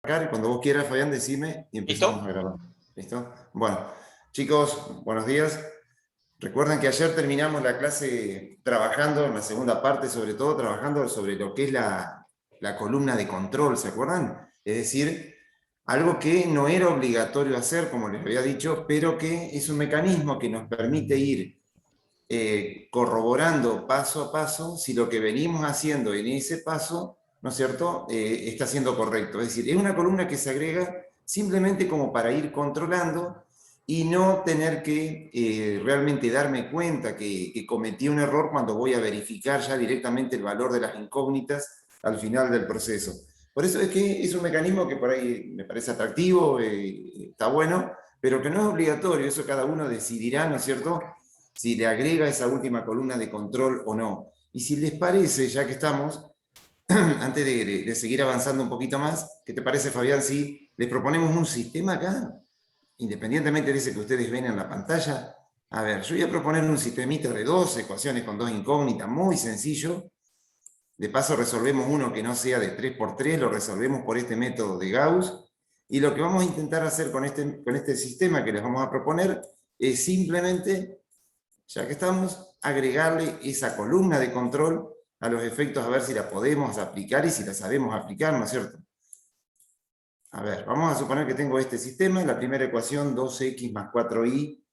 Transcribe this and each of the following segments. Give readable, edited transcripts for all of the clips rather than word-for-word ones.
Y cuando vos quieras, Fabián, decime y empezamos ¿Listo? a grabar. ¿Listo? Bueno, chicos, buenos días. Recuerden que ayer terminamos la clase trabajando en la segunda parte, sobre todo trabajando sobre lo que es la columna de control, ¿se acuerdan? Es decir, algo que no era obligatorio hacer, como les había dicho, pero que es un mecanismo que nos permite ir corroborando paso a paso si lo que venimos haciendo en ese paso, ¿no es cierto?, está siendo correcto. Es decir, es una columna que se agrega simplemente como para ir controlando y no tener que realmente darme cuenta que cometí un error cuando voy a verificar ya directamente el valor de las incógnitas al final del proceso. Por eso es que es un mecanismo que por ahí me parece atractivo, está bueno, pero que no es obligatorio, eso cada uno decidirá, ¿no es cierto?, si le agrega esa última columna de control o no. Y si les parece, ya que estamos, antes de seguir avanzando un poquito más, ¿qué te parece, Fabián, si les proponemos un sistema acá, independientemente de ese que ustedes ven en la pantalla? A ver, yo voy a proponer un sistemita de dos ecuaciones con dos incógnitas, muy sencillo. De paso resolvemos uno que no sea de 3×3, lo resolvemos por este método de Gauss. Y lo que vamos a intentar hacer con este sistema que les vamos a proponer es simplemente, ya que estamos, agregarle esa columna de control a los efectos, a ver si la podemos aplicar y si la sabemos aplicar, ¿no es cierto? A ver, vamos a suponer que tengo este sistema, la primera ecuación 2x más 4y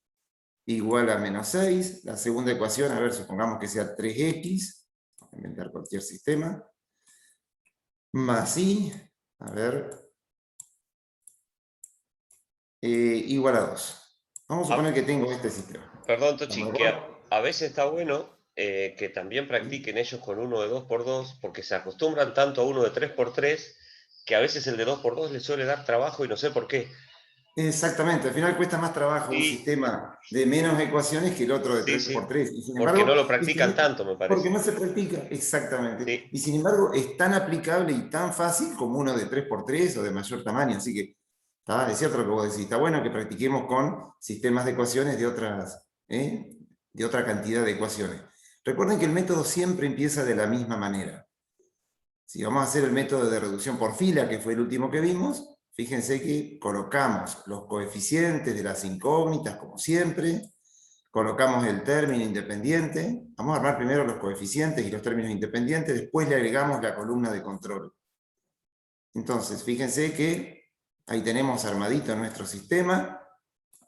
igual a menos 6, la segunda ecuación, a ver, supongamos que sea 3x, vamos a inventar cualquier sistema, más y, a ver, igual a 2. Vamos a Ah, suponer que tengo este sistema. perdón, ¿Estamos Tochi, de que acuerdo? a veces está bueno que también practiquen ellos con uno de 2×2, porque se acostumbran tanto a uno de 3×3 que a veces el de 2×2 les suele dar trabajo y no sé por qué. Exactamente, al final cuesta más trabajo un Y sistema de menos ecuaciones que el otro de sí, tres sí, por tres. Y sin porque no embargo, lo practican tanto, me porque parece. no se practica, exactamente. Sí, Y sin embargo, es tan aplicable y tan fácil como uno de 3×3 o de mayor tamaño. Así que, es cierto lo que vos decís, está bueno que practiquemos con sistemas de ecuaciones de otra cantidad de ecuaciones. Recuerden que el método siempre empieza de la misma manera. Si vamos a hacer el método de reducción por fila, que fue el último que vimos, fíjense que colocamos los coeficientes de las incógnitas, como siempre, colocamos el término independiente, vamos a armar primero los coeficientes y los términos independientes, después le agregamos la columna de control. Entonces, fíjense que ahí tenemos armadito nuestro sistema.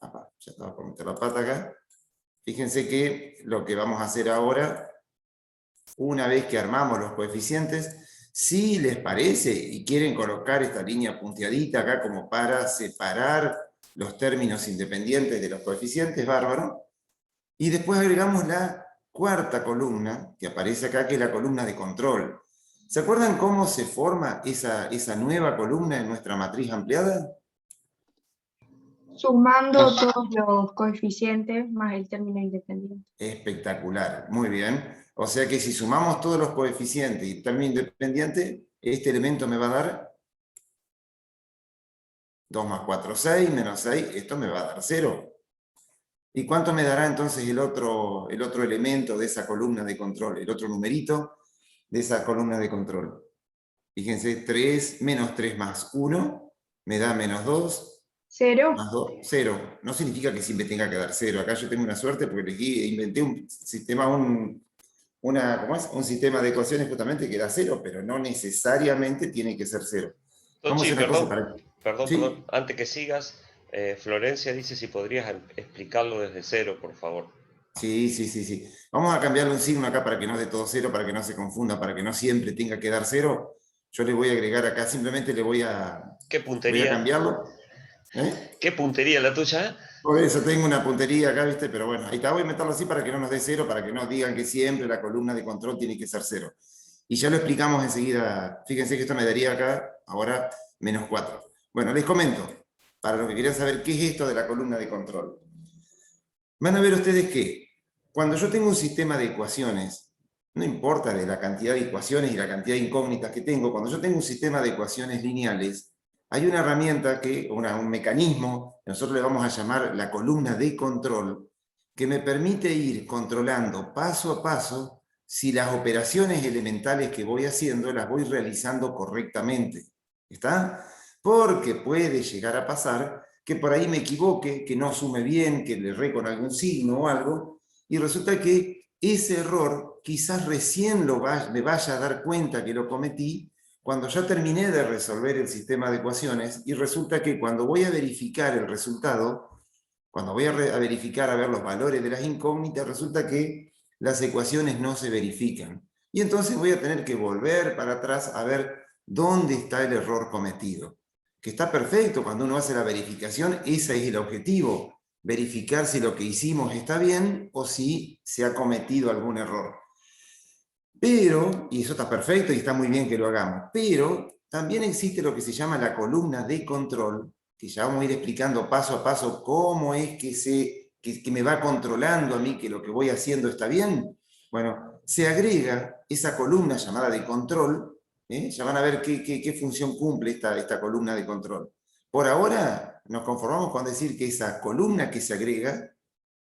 Ya estaba por meter la pata acá. Fíjense que lo que vamos a hacer ahora, una vez que armamos los coeficientes, si les parece y quieren colocar esta línea punteadita acá como para separar los términos independientes de los coeficientes, bárbaro. Y después agregamos la cuarta columna, que aparece acá, que es la columna de control. ¿Se acuerdan cómo se forma esa nueva columna en nuestra matriz ampliada? Sumando todos los coeficientes más el término independiente. Espectacular, muy bien. O sea que si sumamos todos los coeficientes y término independiente, este elemento me va a dar 2 más 4, 6, menos 6, esto me va a dar 0. ¿Y cuánto me dará entonces el otro elemento de esa columna de control, el otro numerito de esa columna de control? Fíjense, 3 menos 3 más 1 me da menos 2, 0. más 2, 0. No significa que siempre tenga que dar 0. Acá yo tengo una suerte porque elegí, inventé un sistema, ¿cómo es? Un sistema de ecuaciones justamente que da 0, pero no necesariamente tiene que ser 0. Vamos a Tochi, hacer una cosa perdón, para... perdón, ¿Sí? antes que sigas, Florencia dice si podrías explicarlo desde cero, por favor. Sí, sí, sí, sí. Vamos a cambiarle un signo acá para que no dé todo 0, para que no se confunda, para que no siempre tenga que dar 0. Yo le voy a agregar acá, simplemente voy ¿Qué a puntería? cambiarlo. ¿Eh? ¿Qué puntería la tuya? Por eso tengo una puntería acá, ¿viste? Pero bueno, ahí está, voy a meterlo así para que no nos dé 0, para que no digan que siempre la columna de control tiene que ser 0. Y ya lo explicamos enseguida. Fíjense que esto me daría acá, ahora, menos 4. Bueno, les comento, para los que quieran saber qué es esto de la columna de control. Van a ver ustedes que cuando yo tengo un sistema de ecuaciones, no importa de la cantidad de ecuaciones y la cantidad de incógnitas que tengo, cuando yo tengo un sistema de ecuaciones lineales, hay una herramienta, un mecanismo, nosotros le vamos a llamar la columna de control, que me permite ir controlando paso a paso si las operaciones elementales que voy haciendo las voy realizando correctamente. ¿Está? Porque puede llegar a pasar que por ahí me equivoque, que no sume bien, que le erré con algún signo o algo, y resulta que ese error quizás recién me vaya a dar cuenta que lo cometí cuando ya terminé de resolver el sistema de ecuaciones, y resulta que cuando voy a verificar el resultado, cuando voy a verificar a ver los valores de las incógnitas, resulta que las ecuaciones no se verifican. Y entonces voy a tener que volver para atrás a ver dónde está el error cometido. Que está perfecto, cuando uno hace la verificación, ese es el objetivo, verificar si lo que hicimos está bien o si se ha cometido algún error. Pero, y eso está perfecto y está muy bien que lo hagamos, pero también existe lo que se llama la columna de control, que ya vamos a ir explicando paso a paso cómo es que me va controlando a mí que lo que voy haciendo está bien. Bueno, se agrega esa columna llamada de control, ya van a ver qué función cumple esta columna de control. Por ahora nos conformamos con decir que esa columna que se agrega,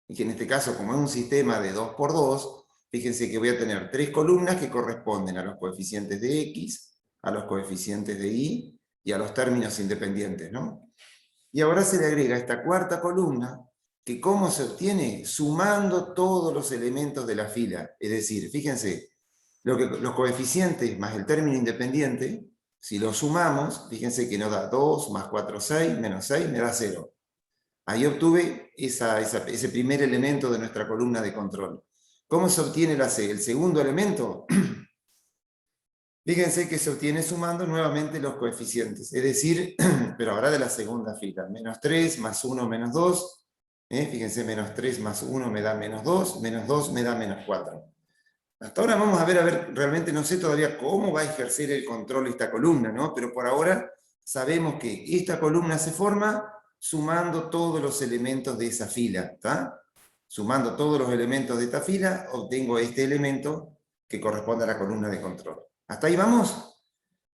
y que en este caso como es un sistema de 2×2, fíjense que voy a tener 3 columnas que corresponden a los coeficientes de X, a los coeficientes de Y y a los términos independientes, ¿no? Y ahora se le agrega esta cuarta columna, que ¿cómo se obtiene? Sumando todos los elementos de la fila. Es decir, fíjense, los coeficientes más el término independiente, si los sumamos, fíjense que nos da 2 más 4, 6, menos 6, me da 0. Ahí obtuve ese primer elemento de nuestra columna de control. ¿Cómo se obtiene el segundo elemento? Fíjense que se obtiene sumando nuevamente los coeficientes, es decir, pero ahora de la segunda fila, menos 3 más 1 menos 2, fíjense, menos 3 más 1 me da menos 2 me da menos 4. Hasta ahora vamos a ver, realmente no sé todavía cómo va a ejercer el control esta columna, ¿no? Pero por ahora sabemos que esta columna se forma sumando todos los elementos de esa fila, ¿está? Sumando todos los elementos de esta fila, obtengo este elemento que corresponde a la columna de control. ¿Hasta ahí vamos?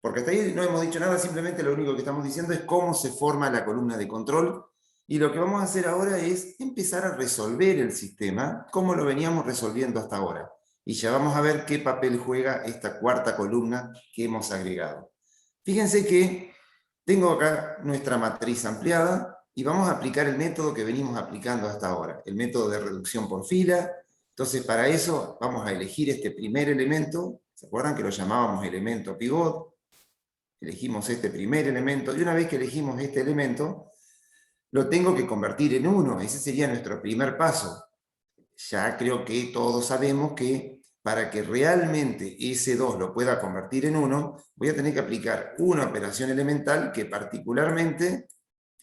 Porque hasta ahí no hemos dicho nada, simplemente lo único que estamos diciendo es cómo se forma la columna de control, y lo que vamos a hacer ahora es empezar a resolver el sistema como lo veníamos resolviendo hasta ahora. Y ya vamos a ver qué papel juega esta cuarta columna que hemos agregado. Fíjense que tengo acá nuestra matriz ampliada y vamos a aplicar el método que venimos aplicando hasta ahora, el método de reducción por fila. Entonces, para eso vamos a elegir este primer elemento. ¿Se acuerdan que lo llamábamos elemento pivot? Elegimos este primer elemento, y una vez que elegimos este elemento, lo tengo que convertir en 1. Ese sería nuestro primer paso. Ya creo que todos sabemos que para que realmente ese 2 lo pueda convertir en 1, voy a tener que aplicar una operación elemental que particularmente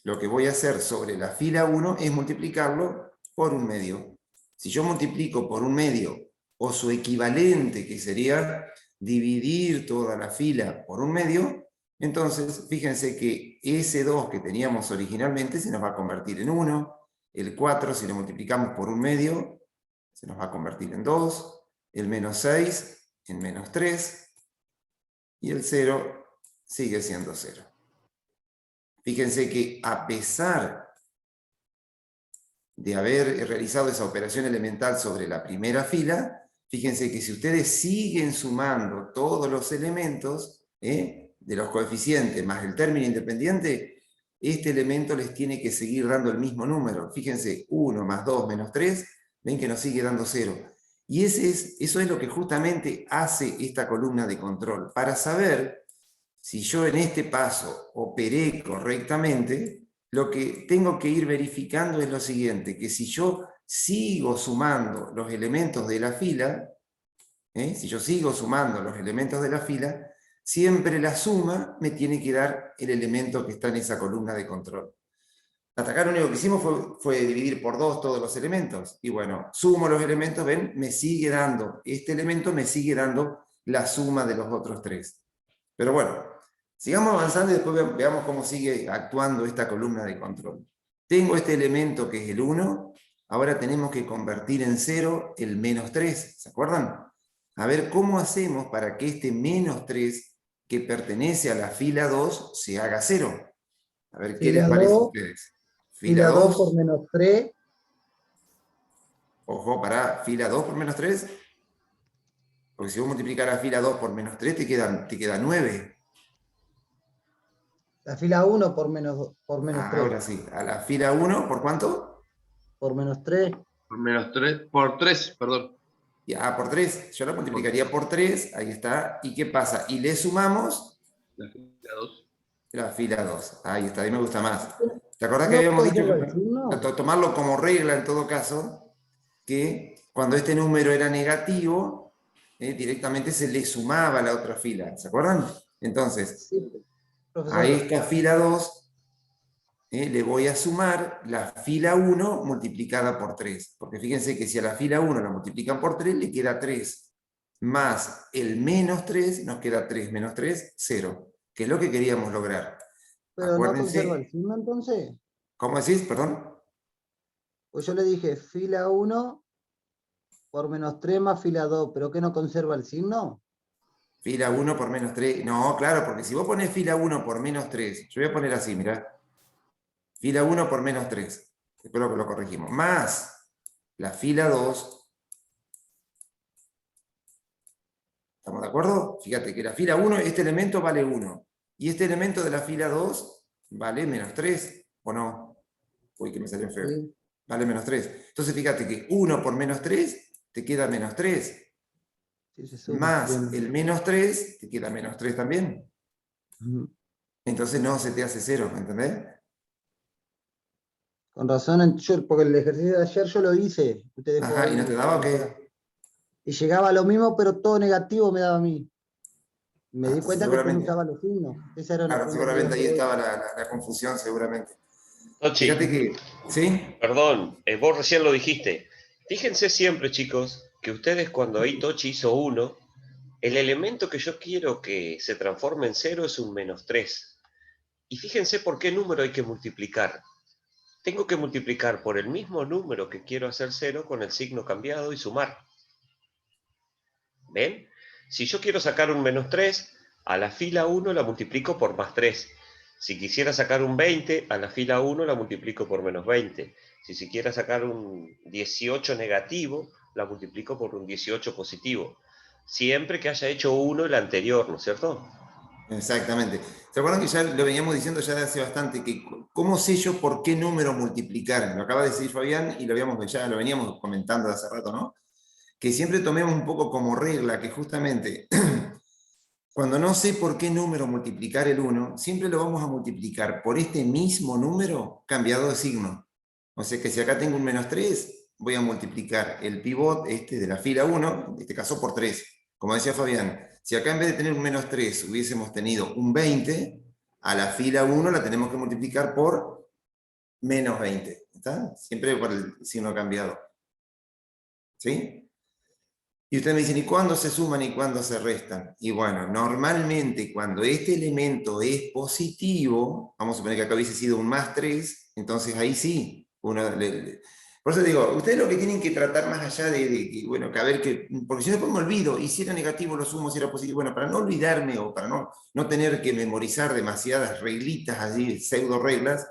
lo que voy a hacer sobre la fila 1 es multiplicarlo por 1/2. Si yo multiplico por 1/2, o su equivalente, que sería dividir toda la fila por 1/2, entonces fíjense que ese 2 que teníamos originalmente se nos va a convertir en 1, el 4 si lo multiplicamos por 1/2 se nos va a convertir en 2, el menos 6 en menos 3, y el 0 sigue siendo 0. Fíjense que a pesar de haber realizado esa operación elemental sobre la primera fila, fíjense que si ustedes siguen sumando todos los elementos de los coeficientes más el término independiente, este elemento les tiene que seguir dando el mismo número. Fíjense, 1 más 2 menos 3, ven que nos sigue dando 0. Y eso es lo que justamente hace esta columna de control. Para saber si yo en este paso operé correctamente, lo que tengo que ir verificando es lo siguiente, que si yo sigo sumando los elementos de la fila, si yo sigo sumando los elementos de la fila, siempre la suma me tiene que dar el elemento que está en esa columna de control. Hasta acá lo único que hicimos fue dividir por 2 todos los elementos. Y bueno, sumo los elementos, ven, me sigue dando, este elemento me sigue dando la suma de los otros 3. Pero bueno, sigamos avanzando y después veamos cómo sigue actuando esta columna de control. Tengo este elemento que es el 1, ahora tenemos que convertir en 0 el menos 3, ¿se acuerdan? A ver cómo hacemos para que este menos 3 que pertenece a la fila 2 se haga 0. A ver, ¿qué les parece a ustedes? Fila 2 por menos 3. Ojo, pará, fila 2 por menos 3. Porque si vos multiplicas la fila 2 por menos 3, te queda 9. La fila 1 por menos 3. Ahora sí, a la fila 1, ¿por cuánto? Por menos 3. Por menos 3, por 3, perdón. Por 3. Yo la multiplicaría por 3, ahí está. ¿Y qué pasa? Y le sumamos La fila 2. la fila 2. Ahí está, ahí me gusta más. ¿Te acordás que ¿No habíamos dicho conserva el signo? tomarlo como regla en todo caso? Que cuando este número era negativo, directamente se le sumaba a la otra fila. ¿Se acuerdan? Entonces, Sí, a profesor. esta fila 2 le voy a sumar la fila 1 multiplicada por 3. Porque fíjense que si a la fila 1 la multiplican por 3, le queda 3. Más el menos 3, nos queda 3 menos 3, 0. Que es lo que queríamos lograr. Pero no conserva el Acuérdense. signo entonces. ¿Cómo decís? Perdón. Pues yo le dije fila 1 por menos 3 más fila 2, pero ¿qué no conserva el signo? Fila 1 por menos 3. No, claro, porque si vos ponés fila 1 por menos 3, yo voy a poner así, mirá. Fila 1 por menos 3. Espero que lo corregimos. Más la fila 2. ¿Estamos de acuerdo? Fíjate que la fila 1, este elemento vale 1. Y este elemento de la fila 2 vale menos 3. ¿O no? Uy, que me salió feo. Sí. Vale menos 3. Entonces fíjate que 1 por menos 3 te queda menos 3. Sí, se suma. Más Bien. el menos 3 te queda menos 3 también. Ujú. Entonces no se te hace 0, ¿entendés? Con razón, porque el ejercicio de ayer yo lo hice. Usted dejó Ajá, ¿y no ahí te daba o para- qué? Y llegaba a lo mismo, pero todo negativo me daba a mí. Me di Entonces cuenta que después no seguramente, usaba los signos. Esa era una claro, pregunta que quería seguramente ahí hacer hoy. estaba la confusión, seguramente. Tochi, Fíjate que, ¿sí? perdón, vos recién lo dijiste. Fíjense siempre, chicos, que ustedes cuando ahí Tochi hizo 1, el elemento que yo quiero que se transforme en 0 es un menos 3. Y fíjense por qué número hay que multiplicar. Tengo que multiplicar por el mismo número que quiero hacer 0 con el signo cambiado y sumar. ¿Ven? Si yo quiero sacar un menos 3, a la fila 1 la multiplico por más 3. Si quisiera sacar un 20, a la fila 1 la multiplico por menos 20. Si quisiera sacar un 18 negativo, la multiplico por un 18 positivo. Siempre que haya hecho 1 el anterior, ¿no es cierto? Exactamente. ¿Se acuerdan que ya lo veníamos diciendo ya de hace bastante? Que ¿cómo sé yo por qué número multiplicar? Lo acaba de decir Fabián y ya lo veníamos comentando de hace rato, ¿no? Que siempre tomemos un poco como regla que justamente cuando no sé por qué número multiplicar el 1, siempre lo vamos a multiplicar por este mismo número cambiado de signo. O sea que si acá tengo un menos 3, voy a multiplicar el pivot de la fila 1, en este caso por 3. Como decía Fabián, si acá en vez de tener un menos 3 hubiésemos tenido un 20, a la fila 1 la tenemos que multiplicar por menos 20. ¿Está? Siempre por el signo cambiado. ¿Sí? Y ustedes me dicen, ¿y cuándo se suman y cuándo se restan? Y bueno, normalmente cuando este elemento es positivo, vamos a suponer que acá hubiese sido un más 3, entonces ahí sí, por eso digo, ustedes lo que tienen que tratar más allá de bueno, que a ver que, porque si no después me olvido, y si era negativo lo sumo, si era positivo, bueno, para no olvidarme o para no tener que memorizar demasiadas reglitas allí, pseudo reglas,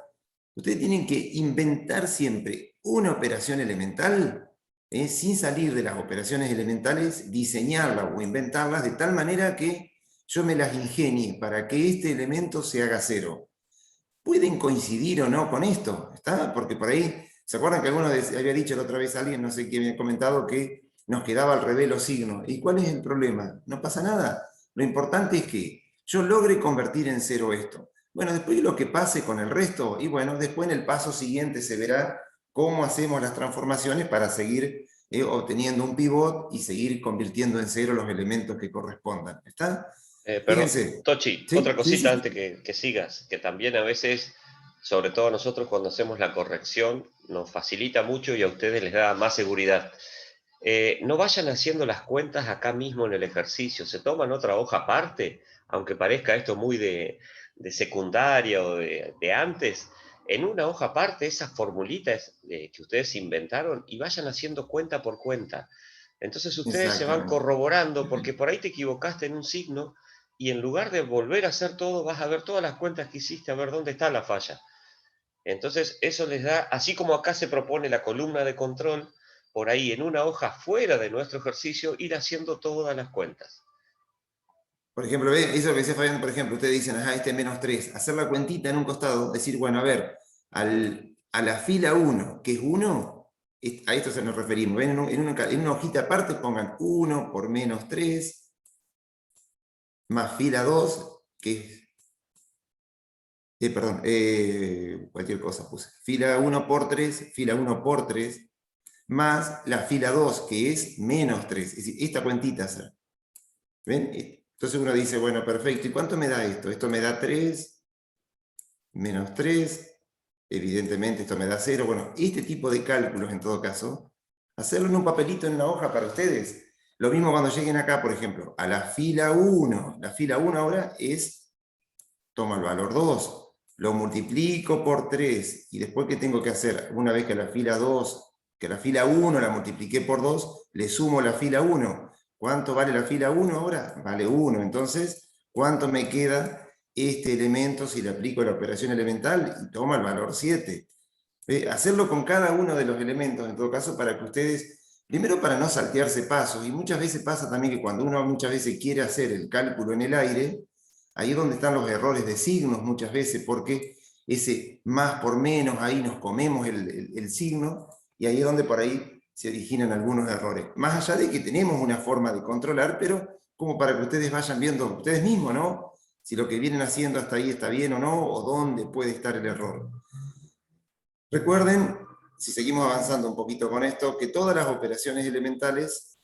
ustedes tienen que inventar siempre una operación elemental, sin salir de las operaciones elementales, diseñarlas o inventarlas de tal manera que yo me las ingenie para que este elemento se haga 0. Pueden coincidir o no con esto, ¿está? Porque por ahí, ¿se acuerdan que alguno había dicho la otra vez a alguien, no sé quién había comentado, que nos quedaba al revés los signos? ¿Y cuál es el problema? No pasa nada. Lo importante es que yo logre convertir en 0 esto. Bueno, después lo que pase con el resto, y bueno, después en el paso siguiente se verá cómo hacemos las transformaciones para seguir obteniendo un pivot y seguir convirtiendo en 0 los elementos que correspondan. ¿Está? Perdón, Fíjense. Tochi, otra ¿Sí? Sí, cosita sí. antes que sigas, que también a veces, sobre todo a nosotros cuando hacemos la corrección, nos facilita mucho y a ustedes les da más seguridad. No vayan haciendo las cuentas acá mismo en el ejercicio, se toman otra hoja aparte, aunque parezca esto muy de secundaria o de antes, en una hoja aparte esas formulitas que ustedes inventaron y vayan haciendo cuenta por cuenta. Entonces ustedes se van Exactamente. corroborando porque por ahí te equivocaste en un signo y en lugar de volver a hacer todo, vas a ver todas las cuentas que hiciste, a ver dónde está la falla. Entonces, eso les da, así como acá se propone la columna de control, por ahí en una hoja fuera de nuestro ejercicio, ir haciendo todas las cuentas. Por ejemplo, ¿ve? Eso que decía Fabián, por ejemplo, ustedes dicen, ajá, este es menos 3. Hacer la cuentita en un costado, decir, bueno, a ver, a la fila 1, que es 1, a esto se nos referimos. ¿Ven? En una hojita aparte pongan 1 por menos 3, más fila 2, que es perdón, cualquier cosa puse. Fila 1 por 3, fila 1 por 3, más la fila 2, que es menos 3. Es decir, esta cuentita hacer. ¿Ven? Entonces uno dice, bueno, perfecto, ¿y cuánto me da esto? Esto me da 3, menos 3, evidentemente esto me da 0. Bueno, este tipo de cálculos, en todo caso, hacerlo en un papelito, en una hoja para ustedes. Lo mismo cuando lleguen acá, por ejemplo, a la fila 1. La fila 1 ahora es, toma el valor 2. Lo multiplico por 3, y después, ¿qué tengo que hacer? Una vez que la fila 2, que la fila 1 la multipliqué por 2, le sumo la fila 1. ¿Cuánto vale la fila 1 ahora? Vale 1. Entonces, ¿cuánto me queda este elemento si le aplico la operación elemental? Y toma el valor 7. Hacerlo con cada uno de los elementos, en todo caso, para que ustedes, primero para no saltearse pasos, y muchas veces pasa también que cuando uno muchas veces quiere hacer el cálculo en el aire, ahí es donde están los errores de signos muchas veces, porque ese más por menos, ahí nos comemos el signo, y ahí es donde por ahí se originan algunos errores. Más allá de que tenemos una forma de controlar, pero como para que ustedes vayan viendo ustedes mismos, ¿no? Si lo que vienen haciendo hasta ahí está bien o no, o dónde puede estar el error. Recuerden, si seguimos avanzando un poquito con esto, que todas las operaciones elementales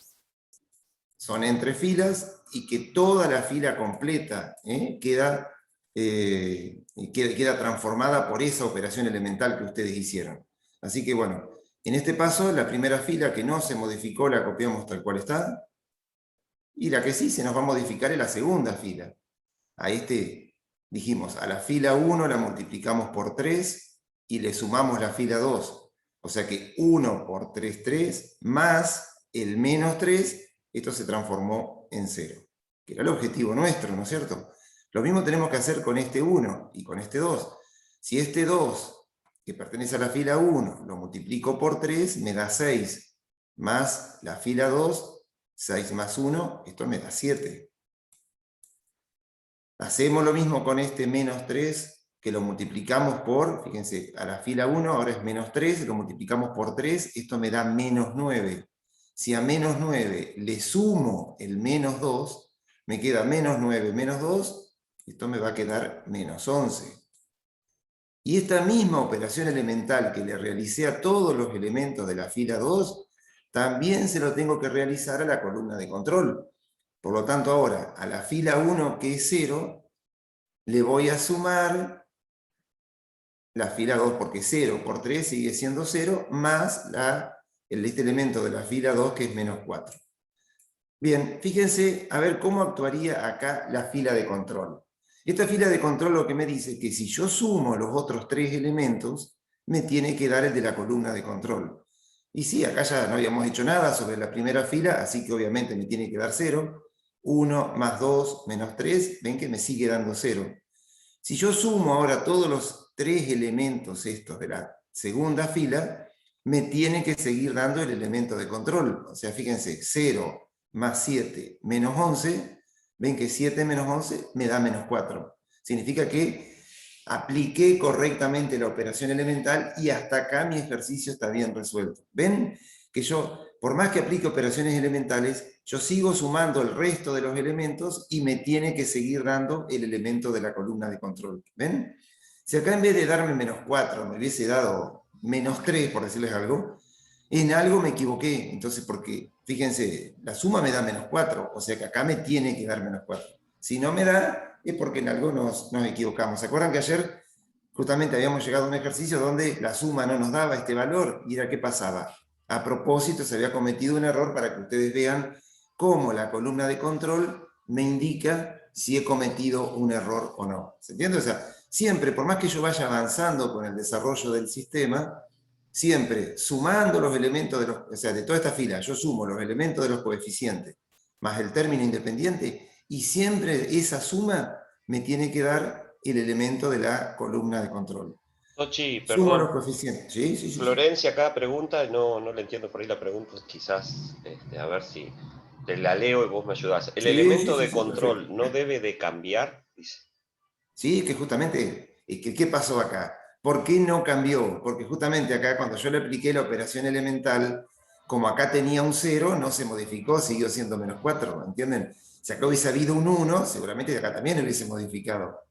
son entre filas, y que toda la fila completa queda transformada por esa operación elemental que ustedes hicieron. Así que bueno, en este paso, la primera fila que no se modificó la copiamos tal cual está, y la que sí se nos va a modificar es la segunda fila. A dijimos, a la fila 1 la multiplicamos por 3, y le sumamos la fila 2. O sea que 1 por 3, 3, más el menos 3, esto se transformó en 0, que era el objetivo nuestro, ¿no es cierto? Lo mismo tenemos que hacer con este 1 y con este 2. Si este 2, que pertenece a la fila 1, lo multiplico por 3, me da 6, más la fila 2, 6 más 1, esto me da 7. Hacemos lo mismo con este menos 3, que lo multiplicamos por, fíjense, a la fila 1 ahora es menos 3, lo multiplicamos por 3, esto me da menos 9. Si a menos 9 le sumo el menos 2, me queda menos 9 menos 2, esto me va a quedar menos 11. Y esta misma operación elemental que le realicé a todos los elementos de la fila 2, también se lo tengo que realizar a la columna de control. Por lo tanto, ahora, a la fila 1, que es 0, le voy a sumar la fila 2, porque 0 por 3 sigue siendo 0, más este elemento de la fila 2, que es menos 4. Bien, fíjense a ver cómo actuaría acá la fila de control. Esta fila de control lo que me dice es que si yo sumo los otros 3 elementos, me tiene que dar el de la columna de control. Y sí, acá ya no habíamos hecho nada sobre la primera fila, así que obviamente me tiene que dar 0. 1 más 2 menos 3, ven que me sigue dando 0. Si yo sumo ahora todos los 3 elementos estos de la segunda fila, me tiene que seguir dando el elemento de control. O sea, fíjense, 0 más 7 menos 11, ven que 7 menos 11 me da menos 4. Significa que apliqué correctamente la operación elemental, y hasta acá mi ejercicio está bien resuelto. ¿Ven? Que yo, por más que aplique operaciones elementales, yo sigo sumando el resto de los elementos, y me tiene que seguir dando el elemento de la columna de control. ¿Ven? Si acá en vez de darme menos 4 me hubiese dado menos 3, por decirles algo, en algo me equivoqué. Entonces, porque, fíjense, la suma me da menos 4, o sea que acá me tiene que dar menos 4. Si no me da, es porque en algo nos equivocamos. ¿Se acuerdan que ayer justamente habíamos llegado a un ejercicio donde la suma no nos daba este valor? Y era, ¿qué pasaba? A propósito, se había cometido un error para que ustedes vean cómo la columna de control me indica si he cometido un error o no. ¿Se entiende? O sea, siempre, por más que yo vaya avanzando con el desarrollo del sistema, siempre sumando los elementos de toda esta fila, yo sumo los elementos de los coeficientes más el término independiente, y siempre esa suma me tiene que dar el elemento de la columna de control. Sochi, Sumo los perdón. coeficientes. Sí, sí, sí. Florencia acá pregunta, no le entiendo por ahí la pregunta, quizás, a ver si Te la leo y vos me ayudás. El Sí, elemento sí, de sí, sí, control perfecto. no debe de cambiar, dice. Sí, que justamente, ¿qué pasó acá? ¿Por qué no cambió? Porque justamente acá, cuando yo le apliqué la operación elemental, como acá tenía un 0, no se modificó, siguió siendo -4, ¿entienden? Si acá hubiese habido un 1, seguramente acá también lo hubiese modificado.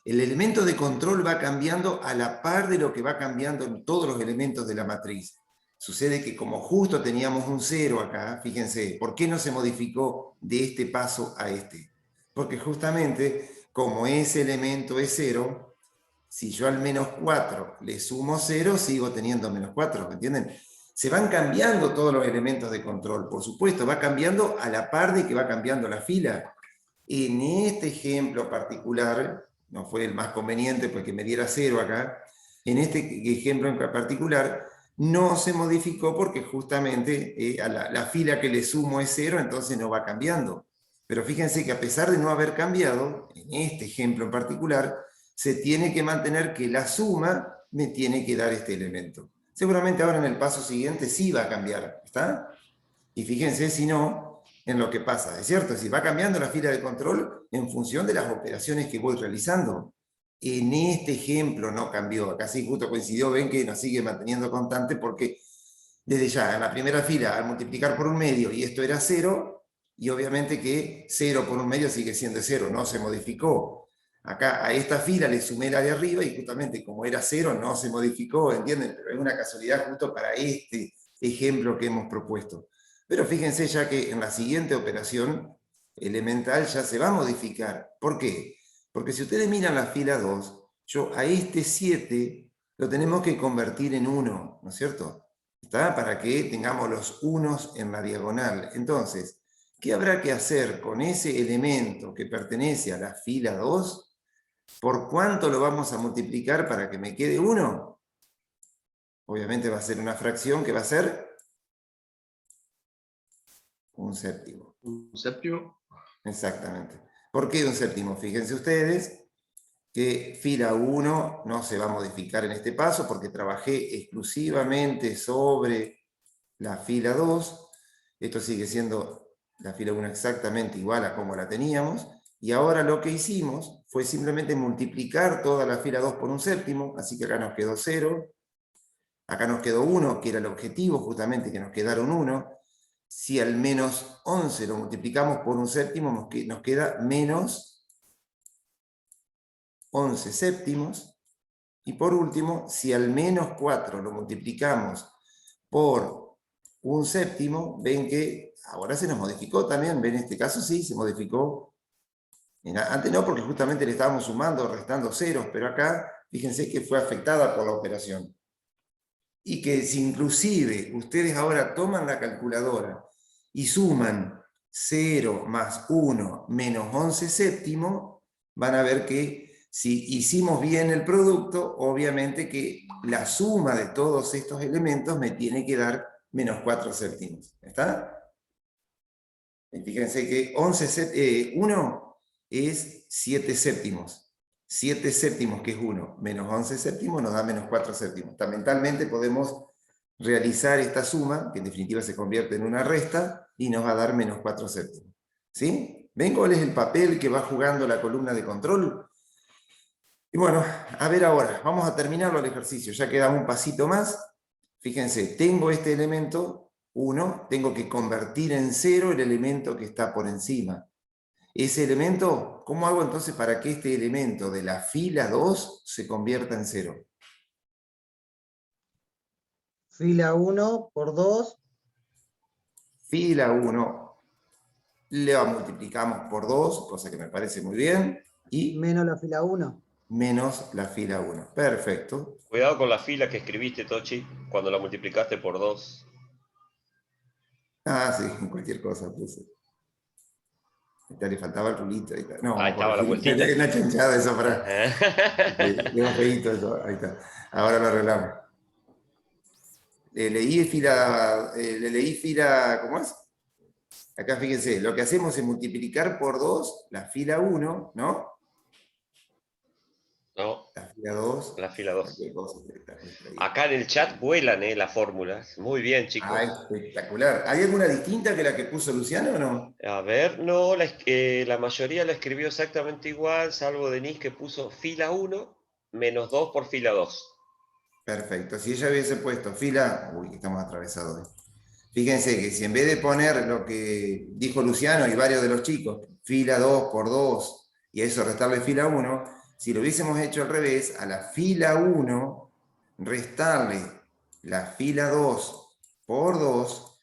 El elemento de control va cambiando a la par de lo que va cambiando en todos los elementos de la matriz. Sucede que como justo teníamos un 0 acá, fíjense, ¿por qué no se modificó de este paso a este? Porque justamente, como ese elemento es 0, si yo al -4 le sumo 0, sigo teniendo -4, ¿me entienden? Se van cambiando todos los elementos de control, por supuesto, va cambiando a la par de que va cambiando la fila. En este ejemplo particular, no fue el más conveniente porque me diera 0 acá, en este ejemplo en particular, no se modificó porque justamente a la fila que le sumo es 0, entonces no va cambiando. Pero fíjense que a pesar de no haber cambiado, en este ejemplo en particular, se tiene que mantener que la suma me tiene que dar este elemento. Seguramente ahora en el paso siguiente sí va a cambiar, ¿está? Y fíjense si no, en lo que pasa, ¿es cierto? Si va cambiando la fila de control en función de las operaciones que voy realizando. En este ejemplo no cambió, acá sí justo coincidió, ven que nos sigue manteniendo constante porque desde ya en la primera fila al multiplicar por un medio y esto era 0, y obviamente que 0 por un medio sigue siendo 0, no se modificó. Acá a esta fila le sumé la de arriba y justamente como era 0 no se modificó, ¿entienden? Pero es una casualidad justo para este ejemplo que hemos propuesto. Pero fíjense ya que en la siguiente operación elemental ya se va a modificar. ¿Por qué? Porque si ustedes miran la fila 2, yo a este 7 lo tenemos que convertir en 1, ¿no es cierto? ¿Está? Para que tengamos los unos en la diagonal. Entonces, ¿qué habrá que hacer con ese elemento que pertenece a la fila 2? ¿Por cuánto lo vamos a multiplicar para que me quede 1? Obviamente va a ser una fracción que va a ser un séptimo. Un séptimo. Exactamente. ¿Por qué un séptimo? Fíjense ustedes que fila 1 no se va a modificar en este paso porque trabajé exclusivamente sobre la fila 2. Esto sigue siendo la fila 1 exactamente igual a como la teníamos. Y ahora lo que hicimos fue simplemente multiplicar toda la fila 2 por un séptimo, así que acá nos quedó 0. Acá nos quedó 1, que era el objetivo justamente, que nos quedaron 1. Si al -11 lo multiplicamos por un séptimo, nos queda menos 11 séptimos. Y por último, si al -4 lo multiplicamos por un séptimo, ven que ahora se nos modificó también, ven en este caso sí, se modificó. Antes no, porque justamente le estábamos sumando, restando ceros, pero acá, fíjense que fue afectada por la operación. Y que si inclusive ustedes ahora toman la calculadora y suman 0 más 1 menos 11 séptimos, van a ver que si hicimos bien el producto, obviamente que la suma de todos estos elementos me tiene que dar menos 4 séptimos. ¿Está? Y fíjense que 1 es 7 séptimos. 7 séptimos, que es 1, menos 11 séptimos, nos da menos 4 séptimos. Mentalmente podemos realizar esta suma, que en definitiva se convierte en una resta, y nos va a dar menos 4 séptimos. ¿Sí? ¿Ven cuál es el papel que va jugando la columna de control? Y bueno, a ver ahora, vamos a terminarlo el ejercicio, ya queda un pasito más. Fíjense, tengo este elemento, 1, tengo que convertir en 0 el elemento que está por encima. Ese elemento, ¿cómo hago entonces para que este elemento de la fila 2 se convierta en 0? Fila 1 por 2. Fila 1, le multiplicamos por 2, cosa que me parece muy bien, y Menos la fila 1. menos la fila 1. Perfecto. Cuidado con la fila que escribiste, Tochi, cuando la multiplicaste por 2. Ah, sí, cualquier cosa puse. Le faltaba el rulito. Ahí está. No, Ahí vamos a estaba la corregir. vueltita. Es una chanchada eso para... Tengo feíto eso. Ahí está. Ahora lo arreglamos. Le leí fila, ¿cómo es? Acá fíjense, lo que hacemos es multiplicar por 2 la fila 1, ¿no? No. fila 2. La fila 2. Cualquier cosa que está puesta ahí. Acá en el chat vuelan las fórmulas. Muy bien, chicos. Ah, espectacular. ¿Hay alguna distinta que la que puso Luciano o no? A ver, no, la mayoría la escribió exactamente igual, salvo Denise que puso fila 1 menos 2 por fila 2. Perfecto. Si ella hubiese puesto fila... Uy, estamos atravesados. Fíjense que si en vez de poner lo que dijo Luciano y varios de los chicos, fila 2 por 2, y a eso restarle fila 1, si lo hubiésemos hecho al revés, a la fila 1, restarle la fila 2 por 2,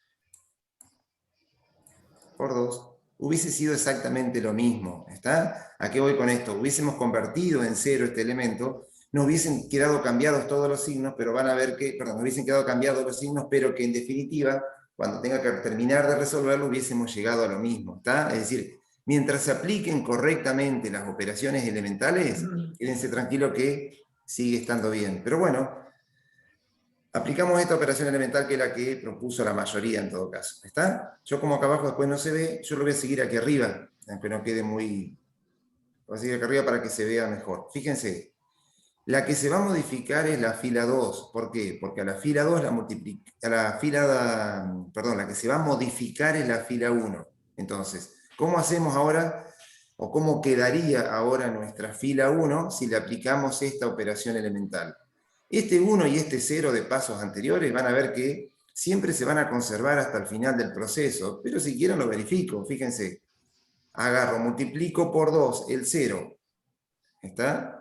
hubiese sido exactamente lo mismo. ¿Está? ¿A qué voy con esto? Hubiésemos convertido en 0 este elemento, no hubiesen quedado cambiados todos los signos, pero van a ver que, perdón, no hubiesen quedado cambiados los signos, pero que en definitiva, cuando tenga que terminar de resolverlo, hubiésemos llegado a lo mismo. ¿Está? Es decir, mientras se apliquen correctamente las operaciones elementales, quédense tranquilos que sigue estando bien. Pero bueno, aplicamos esta operación elemental que es la que propuso la mayoría en todo caso. ¿Está? Yo como acá abajo después no se ve, yo lo voy a seguir aquí arriba, aunque no quede muy... Voy a seguir aquí arriba para que se vea mejor. Fíjense, la que se va a modificar es la fila 2. ¿Por qué? Porque a la fila 2 la que se va a modificar es la fila 1. Entonces, ¿cómo hacemos ahora, o cómo quedaría ahora nuestra fila 1 si le aplicamos esta operación elemental? Este 1 y este 0 de pasos anteriores van a ver que siempre se van a conservar hasta el final del proceso, pero si quieren lo verifico, fíjense. Agarro, multiplico por 2 el 0. ¿Está?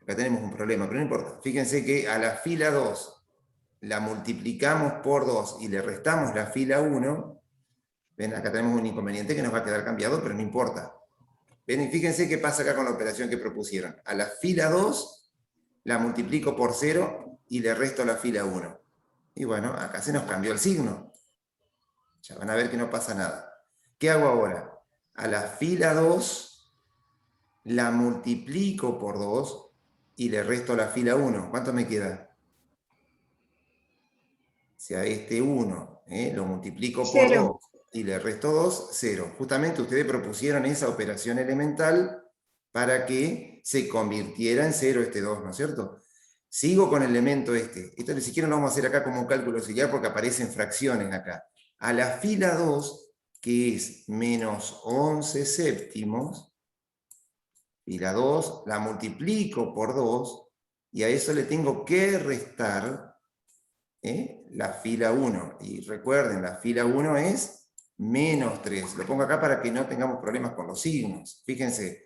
Acá tenemos un problema, pero no importa. Fíjense que a la fila 2 la multiplicamos por 2 y le restamos la fila 1. ¿Ven? Acá tenemos un inconveniente que nos va a quedar cambiado, pero no importa. ¿Ven? Y fíjense qué pasa acá con la operación que propusieron. A la fila 2 la multiplico por 0 y le resto la fila 1. Y bueno, acá se nos cambió el signo. Ya van a ver que no pasa nada. ¿Qué hago ahora? A la fila 2 la multiplico por 2 y le resto la fila 1. ¿Cuánto me queda? Si a este 1 lo multiplico por 2 y le resto 2, 0. Justamente ustedes propusieron esa operación elemental para que se convirtiera en 0 este 2, ¿no es cierto? Sigo con el elemento este. Esto ni siquiera lo vamos a hacer acá como un cálculo auxiliar porque aparecen fracciones acá. A la fila 2, que es menos 11 séptimos, fila 2, la multiplico por 2, y a eso le tengo que restar la fila 1. Y recuerden, la fila 1 es menos 3. Lo pongo acá para que no tengamos problemas con los signos. Fíjense,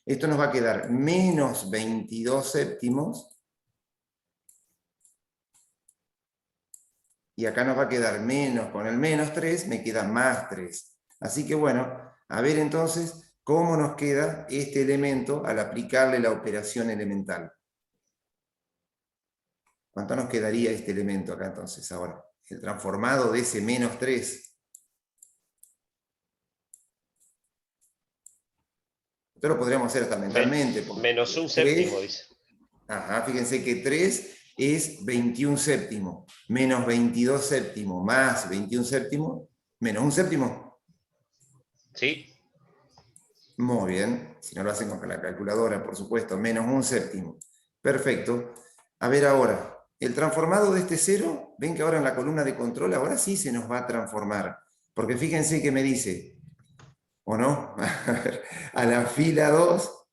esto nos va a quedar menos 22 séptimos, y acá nos va a quedar menos, con el menos 3 me queda más 3. Así que bueno, a ver entonces cómo nos queda este elemento al aplicarle la operación elemental. ¿Cuánto nos quedaría este elemento acá entonces ahora? El transformado de ese menos 3. Esto lo podríamos hacer hasta mentalmente. Menos un séptimo, dice. Ajá, fíjense que 3 es 21 séptimo, menos 22 séptimo, más 21 séptimo, menos un séptimo. ¿Sí? Muy bien, si no lo hacen con la calculadora, por supuesto, menos un séptimo. Perfecto. A ver ahora, el transformado de este 0, ven que ahora en la columna de control, ahora sí se nos va a transformar. Porque fíjense que me dice, ¿o no? A la fila 2,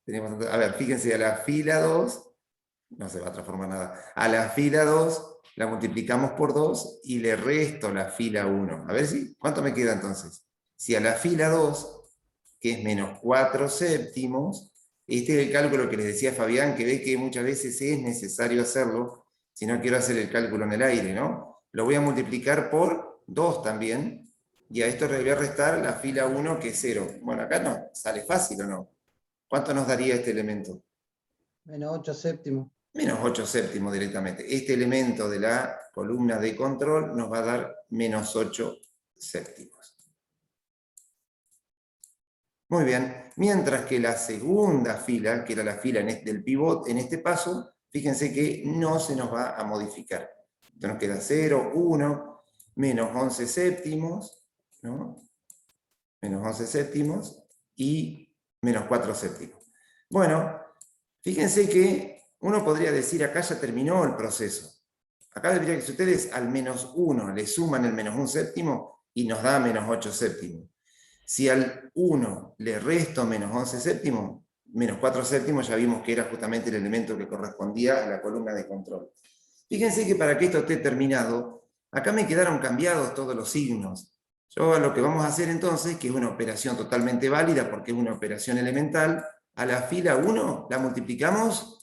a ver, fíjense, a la fila 2, no se va a transformar nada. A la fila 2 la multiplicamos por 2 y le resto la fila 1. A ver si, ¿cuánto me queda entonces? Si a la fila 2, que es menos 4 séptimos, este es el cálculo que les decía Fabián, que ve que muchas veces es necesario hacerlo, si no quiero hacer el cálculo en el aire, ¿no? Lo voy a multiplicar por 2 también, y a esto le voy a restar la fila 1, que es 0. Bueno, acá no, sale fácil, ¿o no? ¿Cuánto nos daría este elemento? Menos 8 séptimos. Menos 8 séptimos directamente. Este elemento de la columna de control nos va a dar menos 8 séptimos. Muy bien, mientras que la segunda fila, que era la fila del pivot, en este paso, fíjense que no se nos va a modificar. Entonces nos queda 0, 1, menos 11 séptimos, ¿no? Menos 11 séptimos y menos 4 séptimos. Bueno, Fíjense que uno podría decir, acá ya terminó el proceso. Acá debería que si ustedes al menos 1 le suman el menos 1 séptimo y nos da menos 8 séptimos. Si al 1 le resto menos 11 séptimos, menos 4 séptimos, ya vimos que era justamente el elemento que correspondía a la columna de control. Fíjense que para que esto esté terminado, acá me quedaron cambiados todos los signos. Yo lo que vamos a hacer entonces, que es una operación totalmente válida porque es una operación elemental, a la fila 1 la multiplicamos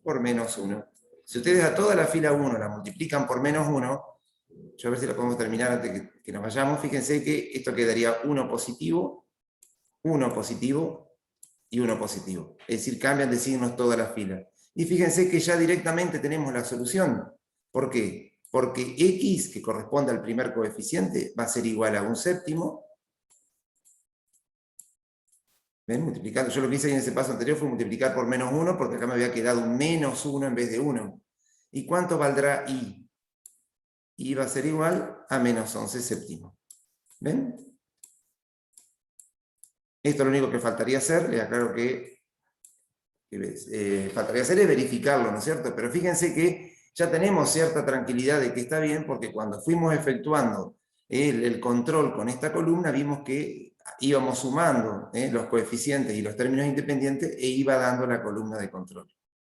por menos 1. Si ustedes a toda la fila 1 la multiplican por menos 1, yo a ver si lo podemos terminar antes que nos vayamos, fíjense que esto quedaría 1 positivo y 1 positivo. Es decir, cambian de signos toda la fila. Y fíjense que ya directamente tenemos la solución. ¿Por qué? Porque x, que corresponde al primer coeficiente, va a ser igual a 1 séptimo. ¿Ven? Multiplicando. Yo lo que hice en ese paso anterior fue multiplicar por menos 1, porque acá me había quedado un menos 1 en vez de 1. ¿Y cuánto valdrá i? I va a ser igual a menos 11 séptimos. ¿Ven? Esto lo único que faltaría hacer, les aclaro que faltaría hacer es verificarlo, ¿no es cierto? Pero fíjense que ya tenemos cierta tranquilidad de que está bien, porque cuando fuimos efectuando el control con esta columna, vimos que íbamos sumando los coeficientes y los términos independientes e iba dando la columna de control.